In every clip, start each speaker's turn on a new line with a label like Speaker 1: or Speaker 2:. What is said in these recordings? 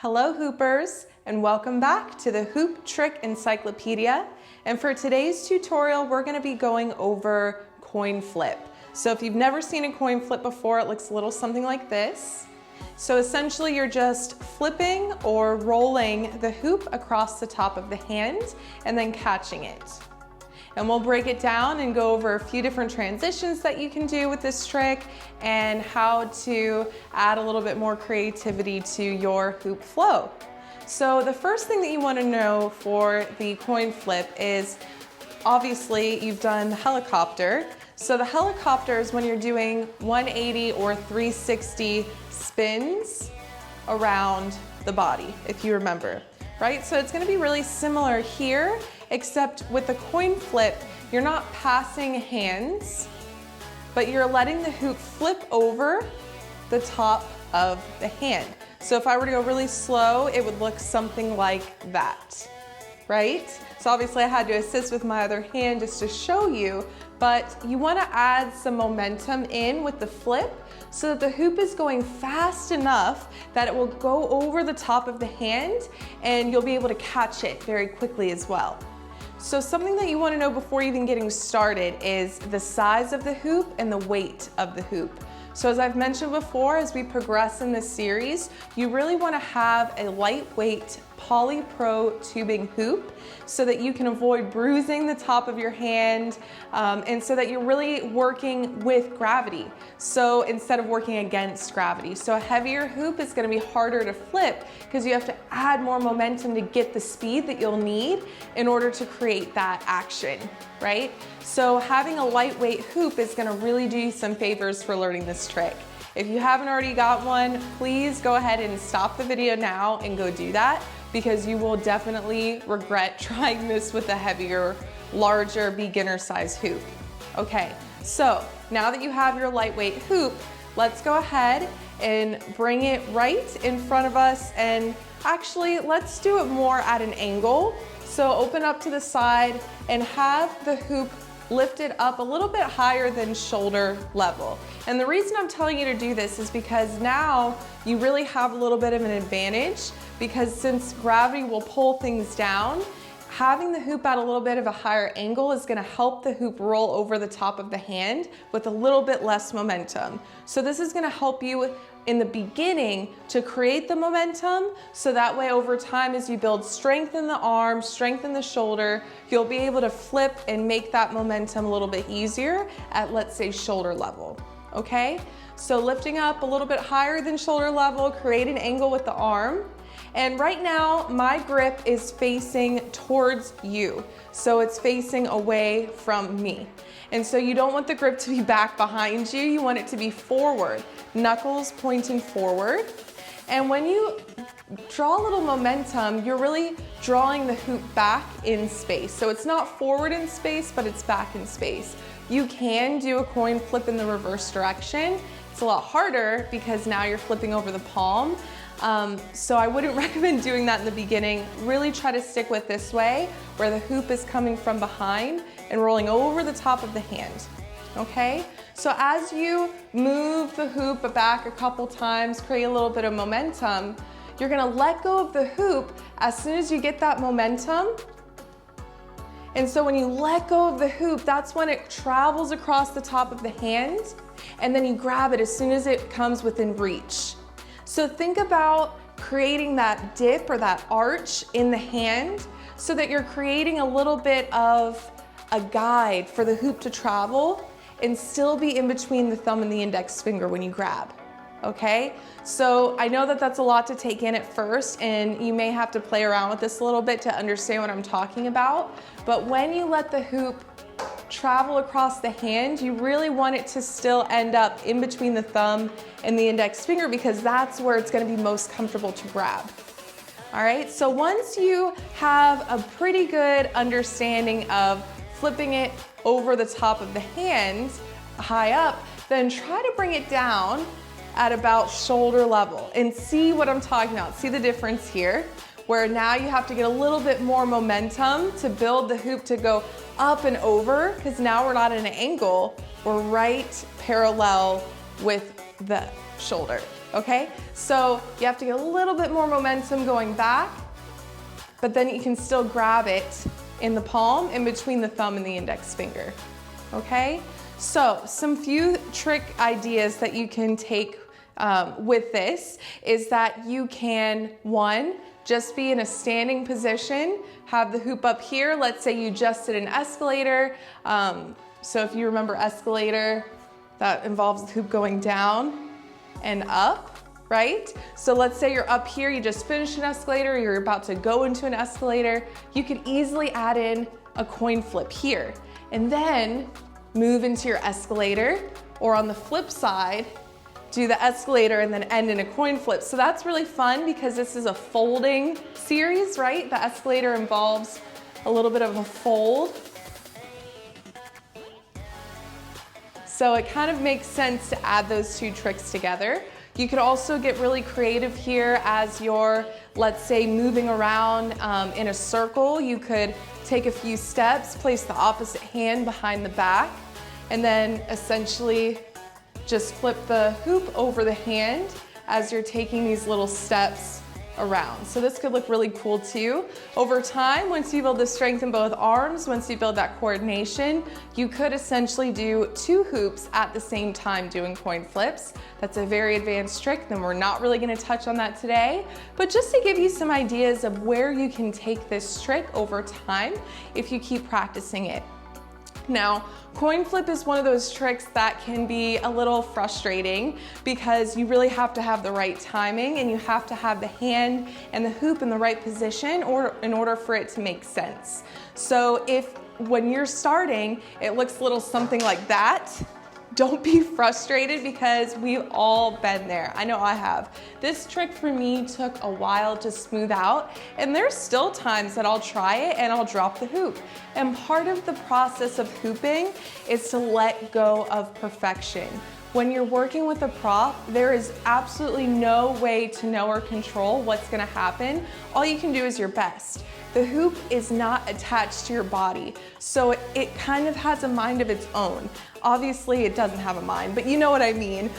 Speaker 1: Hello Hoopers, and welcome back to the Hoop Trick Encyclopedia. And for today's tutorial, we're going to be going over coin flip. So if you've never seen a coin flip before, it looks a little something like this. So essentially you're just flipping or rolling the hoop across the top of the hand and then catching it. And we'll break it down and go over a few different transitions that you can do with this trick and how to add a little bit more creativity to your hoop flow. So the first thing that you want to know for the coin flip is, obviously you've done the helicopter. So the helicopter is when you're doing 180 or 360 spins around the body, if you remember, right? So it's going to be really similar here, except with the coin flip, you're not passing hands, but you're letting the hoop flip over the top of the hand. So if I were to go really slow, it would look something like that, right? So obviously I had to assist with my other hand just to show you, but you want to add some momentum in with the flip so that the hoop is going fast enough that it will go over the top of the hand and you'll be able to catch it very quickly as well. So something that you want to know before even getting started is the size of the hoop and the weight of the hoop. So as I've mentioned before, as we progress in this series, you really want to have a lightweight polypro tubing hoop so that you can avoid bruising the top of your hand and so that you're really working with gravity. So instead of working against gravity. So a heavier hoop is going to be harder to flip because you have to add more momentum to get the speed that you'll need in order to create that action, right? So having a lightweight hoop is going to really do you some favors for learning this trick. If you haven't already got one, please go ahead and stop the video now and go do that, because you will definitely regret trying this with a heavier, larger, beginner size hoop. Okay, so now that you have your lightweight hoop, let's go ahead and bring it right in front of us, and actually let's do it more at an angle. So open up to the side and have the hoop lifted up a little bit higher than shoulder level. And the reason I'm telling you to do this is because now you really have a little bit of an advantage, because since gravity will pull things down, having the hoop at a little bit of a higher angle is going to help the hoop roll over the top of the hand with a little bit less momentum. So this is going to help you in the beginning to create the momentum, so that way over time as you build strength in the arm, strength in the shoulder, you'll be able to flip and make that momentum a little bit easier at, let's say, shoulder level. Okay, so lifting up a little bit higher than shoulder level, create an angle with the arm. And right now my grip is facing towards you, so it's facing away from me. And so you don't want the grip to be back behind you, you want it to be forward, knuckles pointing forward. And when you draw a little momentum, you're really drawing the hoop back in space. So it's not forward in space, but it's back in space. You can do a coin flip in the reverse direction. It's a lot harder because now you're flipping over the palm. So I wouldn't recommend doing that in the beginning. Really try to stick with this way, where the hoop is coming from behind and rolling over the top of the hand. Okay? So as you move the hoop back a couple times, create a little bit of momentum, you're gonna let go of the hoop as soon as you get that momentum. And so when you let go of the hoop, that's when it travels across the top of the hand, and then you grab it as soon as it comes within reach. So think about creating that dip or that arch in the hand so that you're creating a little bit of a guide for the hoop to travel and still be in between the thumb and the index finger when you grab. Okay, so I know that that's a lot to take in at first, and you may have to play around with this a little bit to understand what I'm talking about. But when you let the hoop travel across the hand, you really want it to still end up in between the thumb and the index finger, because that's where it's going to be most comfortable to grab. All right, so once you have a pretty good understanding of flipping it over the top of the hand high up, then try to bring it down at about shoulder level and see what I'm talking about. See the difference here, where now you have to get a little bit more momentum to build the hoop to go up and over, because now we're not at an angle, we're right parallel with the shoulder. okay? So you have to get a little bit more momentum going back, but then you can still grab it in the palm in between the thumb and the index finger, okay? So some few trick ideas that you can take with this is that you can, one, just be in a standing position, have the hoop up here. Let's say you just did an escalator. So if you remember escalator, that involves the hoop going down and up, right? So let's say you're up here, you just finished an escalator, you're about to go into an escalator. You could easily add in a coin flip here and then move into your escalator, or on the flip side, do the escalator and then end in a coin flip. So that's really fun because this is a folding series, right? The escalator involves a little bit of a fold. So it kind of makes sense to add those two tricks together. You could also get really creative here as you're, let's say, moving around in a circle. You could take a few steps, place the opposite hand behind the back, and then essentially just flip the hoop over the hand as you're taking these little steps around. So this could look really cool too. Over time, once you build the strength in both arms, once you build that coordination, you could essentially do 2 hoops at the same time doing coin flips. That's a very advanced trick, then we're not really gonna touch on that today, but just to give you some ideas of where you can take this trick over time if you keep practicing it. Now, coin flip is one of those tricks that can be a little frustrating because you really have to have the right timing and you have to have the hand and the hoop in the right position in order for it to make sense. So if when you're starting, it looks a little something like that, don't be frustrated because we've all been there. I know I have. This trick for me took a while to smooth out, and there's still times that I'll try it and I'll drop the hoop. And part of the process of hooping is to let go of perfection. When you're working with a prop, there is absolutely no way to know or control what's gonna happen. All you can do is your best. The hoop is not attached to your body, so it kind of has a mind of its own. Obviously, it doesn't have a mind, but you know what I mean.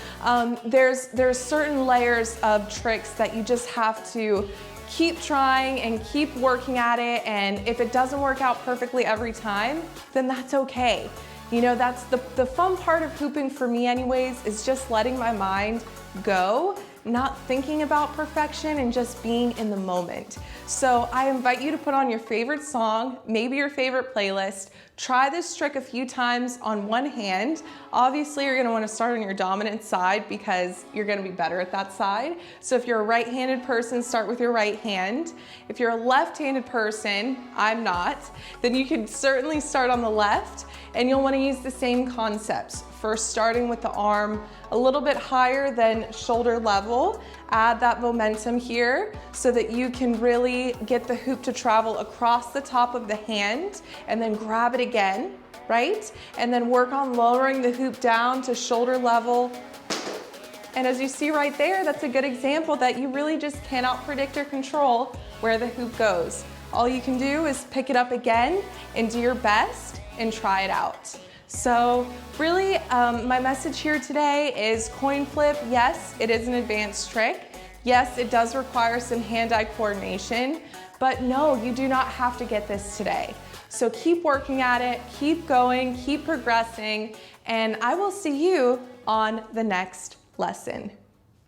Speaker 1: There's certain layers of tricks that you just have to keep trying and keep working at it, and if it doesn't work out perfectly every time, then that's okay. You know, that's the fun part of hooping for me anyways, is just letting my mind go, not thinking about perfection and just being in the moment. So I invite you to put on your favorite song, maybe your favorite playlist, try this trick a few times on one hand. Obviously, you're gonna wanna start on your dominant side because you're gonna be better at that side. So if you're a right-handed person, start with your right hand. If you're a left-handed person, I'm not, then you can certainly start on the left, and you'll wanna use the same concepts. First, starting with the arm a little bit higher than shoulder level. Add that momentum here so that you can really get the hoop to travel across the top of the hand and then grab it again, right? And then work on lowering the hoop down to shoulder level. And as you see right there, that's a good example that you really just cannot predict or control where the hoop goes. All you can do is pick it up again and do your best and try it out. So really, my message here today is coin flip. Yes, it is an advanced trick. Yes, it does require some hand-eye coordination, but no, you do not have to get this today. So keep working at it, keep going, keep progressing, and I will see you on the next lesson.